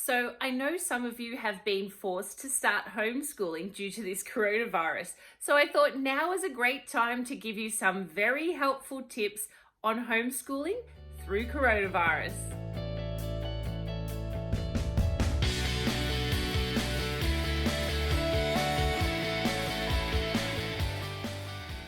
So I know some of you have been forced to start homeschooling due to this coronavirus. So I thought now is a great time to give you some very helpful tips on homeschooling through coronavirus.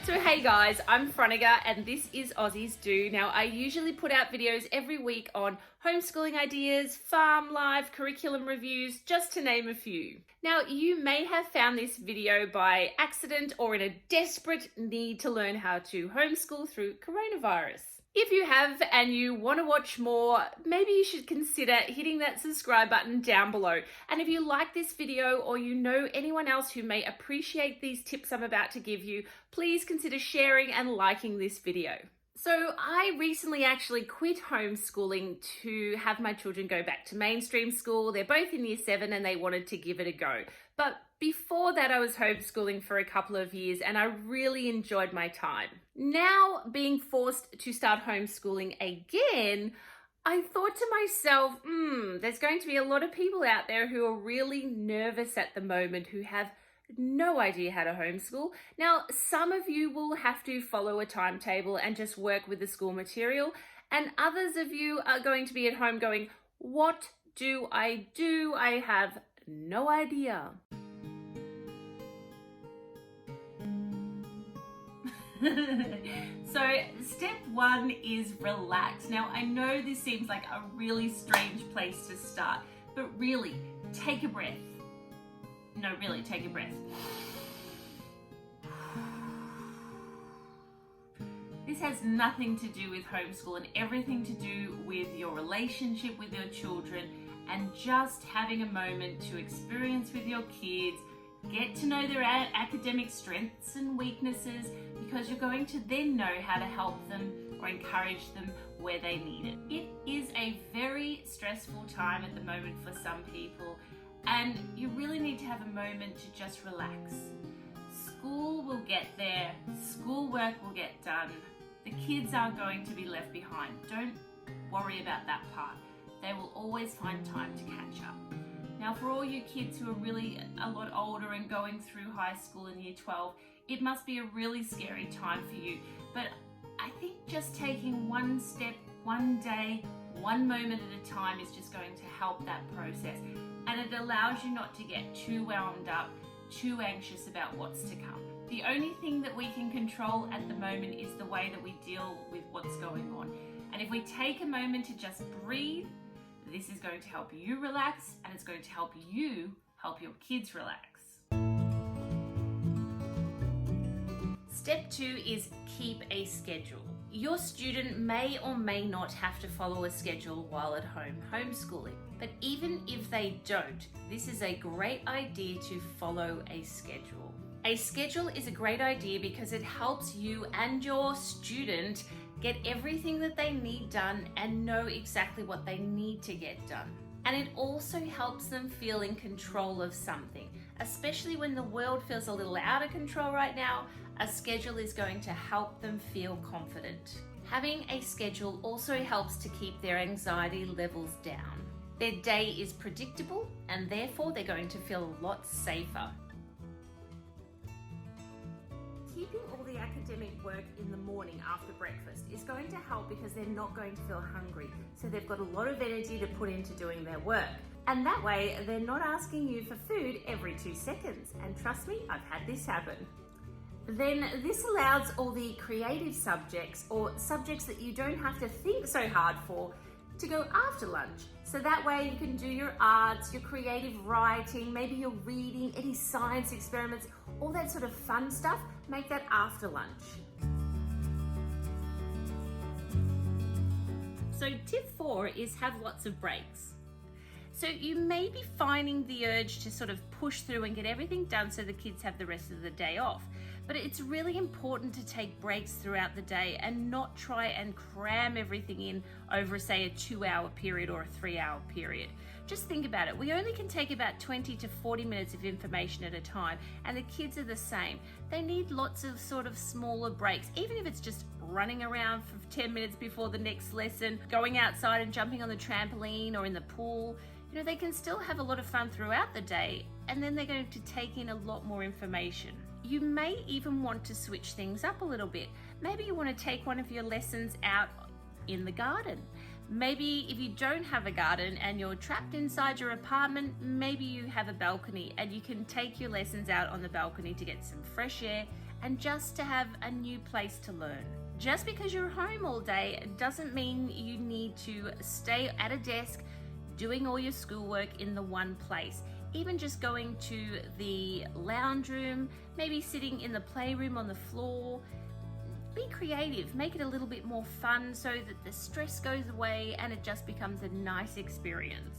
So hey guys, I'm Froniga and this is Aussies Do. Now I usually put out videos every week on homeschooling ideas, farm life, curriculum reviews, just to name a few. Now you may have found this video by accident or in a desperate need to learn how to homeschool through coronavirus. If you have and you want to watch more, maybe you should consider hitting that subscribe button down below. And if you like this video or you know anyone else who may appreciate these tips I'm about to give you, please consider sharing and liking this video. So I recently actually quit homeschooling to have my children go back to mainstream school. They're both in year 7 and they wanted to give it a go. But before that, I was homeschooling for a couple of years and I really enjoyed my time. Now, being forced to start homeschooling again, I thought to myself, there's going to be a lot of people out there who are really nervous at the moment, who have no idea how to homeschool. Now, some of you will have to follow a timetable and just work with the school material, and others of you are going to be at home going, what do? I have no idea. So step 1 is relax. Now I know this seems like a really strange place to start, but really take a breath. No, really take a breath. This has nothing to do with homeschool and everything to do with your relationship with your children and just having a moment to experience with your kids, get to know their academic strengths and weaknesses, because you're going to then know how to help them or encourage them where they need it. It is a very stressful time at the moment for some people, and you really need to have a moment to just relax. School will get there, schoolwork will get done, the kids aren't going to be left behind. Don't worry about that part. They will always find time to catch up. Now for all you kids who are really a lot older and going through high school in year 12, it must be a really scary time for you. But I think just taking one step, one day, one moment at a time is just going to help that process. And it allows you not to get too wound up, too anxious about what's to come. The only thing that we can control at the moment is the way that we deal with what's going on. And if we take a moment to just breathe, this is going to help you relax and it's going to help you help your kids relax. Step 2 is keep a schedule. Your student may or may not have to follow a schedule while at home homeschooling, but even if they don't, this is a great idea to follow a schedule. A schedule is a great idea because it helps you and your student get everything that they need done and know exactly what they need to get done. And it also helps them feel in control of something, especially when the world feels a little out of control right now. A schedule is going to help them feel confident. Having a schedule also helps to keep their anxiety levels down. Their day is predictable and therefore they're going to feel a lot safer. Keeping all the academic work in the morning after breakfast is going to help because they're not going to feel hungry. So they've got a lot of energy to put into doing their work. And that way they're not asking you for food every 2 seconds. And trust me, I've had this happen. Then this allows all the creative subjects or subjects that you don't have to think so hard for to go after lunch. So that way you can do your arts, your creative writing, maybe your reading, any science experiments, all that sort of fun stuff, make that after lunch. So tip 4 is have lots of breaks. So you may be finding the urge to sort of push through and get everything done so the kids have the rest of the day off. But it's really important to take breaks throughout the day and not try and cram everything in over, say, a 2-hour period or a 3-hour period. Just think about it. We only can take about 20 to 40 minutes of information at a time, and the kids are the same. They need lots of sort of smaller breaks, even if it's just running around for 10 minutes before the next lesson, going outside and jumping on the trampoline or in the pool. they can still have a lot of fun throughout the day, and then they're going to take in a lot more information. You may even want to switch things up a little bit. Maybe you want to take one of your lessons out in the garden. Maybe if you don't have a garden and you're trapped inside your apartment, maybe you have a balcony and you can take your lessons out on the balcony to get some fresh air and just to have a new place to learn. Just because you're home all day doesn't mean you need to stay at a desk doing all your schoolwork in the one place. Even just going to the lounge room, maybe sitting in the playroom on the floor. Be creative, make it a little bit more fun so that the stress goes away and it just becomes a nice experience.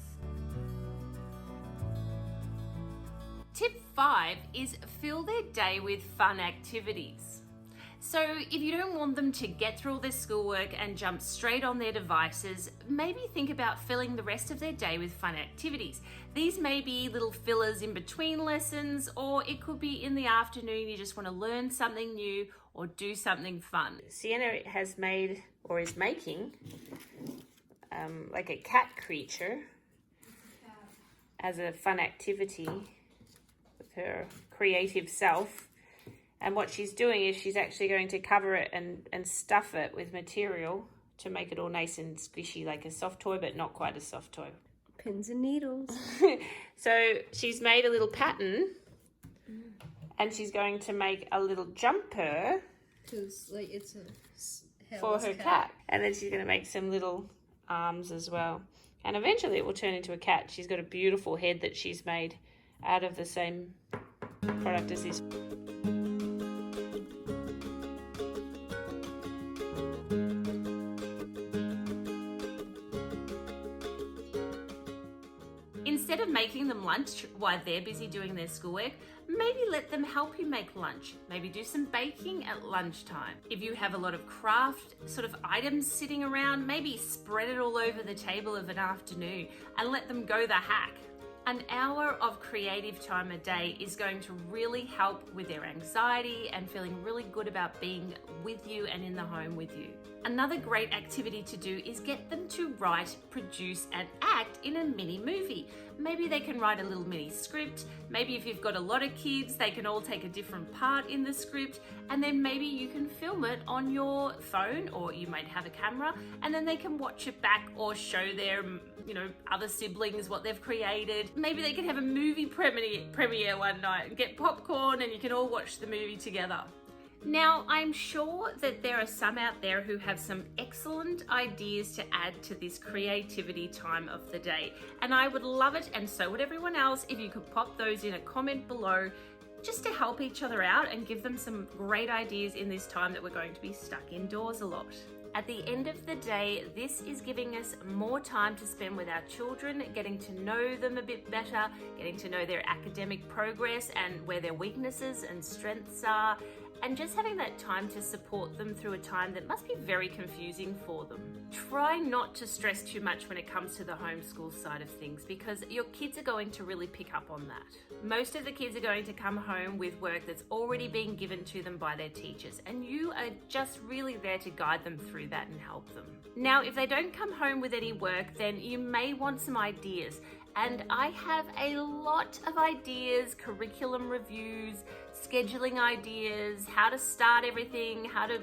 Tip 5 is fill their day with fun activities. So if you don't want them to get through all their schoolwork and jump straight on their devices, maybe think about filling the rest of their day with fun activities. These may be little fillers in between lessons, or it could be in the afternoon, you just want to learn something new or do something fun. Sienna has made, or is making, like a cat creature as a fun activity with her creative self. And what she's doing is she's actually going to cover it and stuff it with material to make it all nice and squishy, like a soft toy, but not quite a soft toy. Pins and needles. So she's made a little pattern and she's going to make a little jumper Because like it's a for her cat. And then she's going to make some little arms as well. And eventually it will turn into a cat. She's got a beautiful head that she's made out of the same product as this. Instead of making them lunch while they're busy doing their schoolwork, maybe let them help you make lunch. Maybe do some baking at lunchtime. If you have a lot of craft sort of items sitting around, maybe spread it all over the table of an afternoon and let them go the hack. An hour of creative time a day is going to really help with their anxiety and feeling really good about being with you and in the home with you. Another great activity to do is get them to write, produce, and act in a mini movie. Maybe they can write a little mini script. Maybe if you've got a lot of kids, they can all take a different part in the script, and then maybe you can film it on your phone, or you might have a camera, and then they can watch it back or show their other siblings what they've created. Maybe they can have a movie premiere one night and get popcorn and you can all watch the movie together. Now, I'm sure that there are some out there who have some excellent ideas to add to this creativity time of the day, and I would love it, and so would everyone else, if you could pop those in a comment below just to help each other out and give them some great ideas in this time that we're going to be stuck indoors a lot. At the end of the day, this is giving us more time to spend with our children, getting to know them a bit better, getting to know their academic progress and where their weaknesses and strengths are, and just having that time to support them through a time that must be very confusing for them. Try not to stress too much when it comes to the homeschool side of things, because your kids are going to really pick up on that. Most of the kids are going to come home with work that's already been given to them by their teachers, and you are just really there to guide them through that and help them. Now, if they don't come home with any work, then you may want some ideas. And I have a lot of ideas, curriculum reviews, scheduling ideas, how to start everything, how to,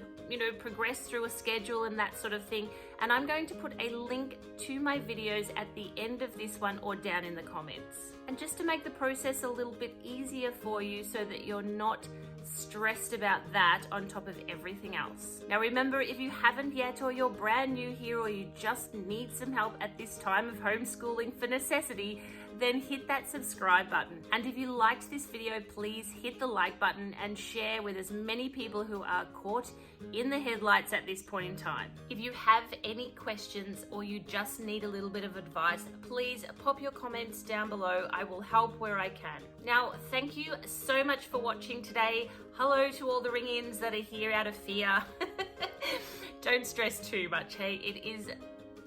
progress through a schedule and that sort of thing. And I'm going to put a link to my videos at the end of this one or down in the comments. And just to make the process a little bit easier for you so that you're not stressed about that on top of everything else. Now remember, if you haven't yet, or you're brand new here, or you just need some help at this time of homeschooling for necessity, then hit that subscribe button. And if you liked this video, please hit the like button and share with as many people who are caught in the headlights at this point in time. If you have any questions or you just need a little bit of advice, please pop your comments down below. I will help where I can. Now, thank you so much for watching today. Hello to all the ring-ins that are here out of fear. Don't stress too much, hey?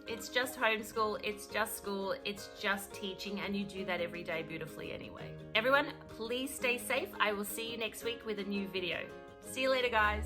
It's just homeschool, it's just school, it's just teaching, and you do that every day beautifully anyway. Everyone, please stay safe. I will see you next week with a new video. See you later, guys.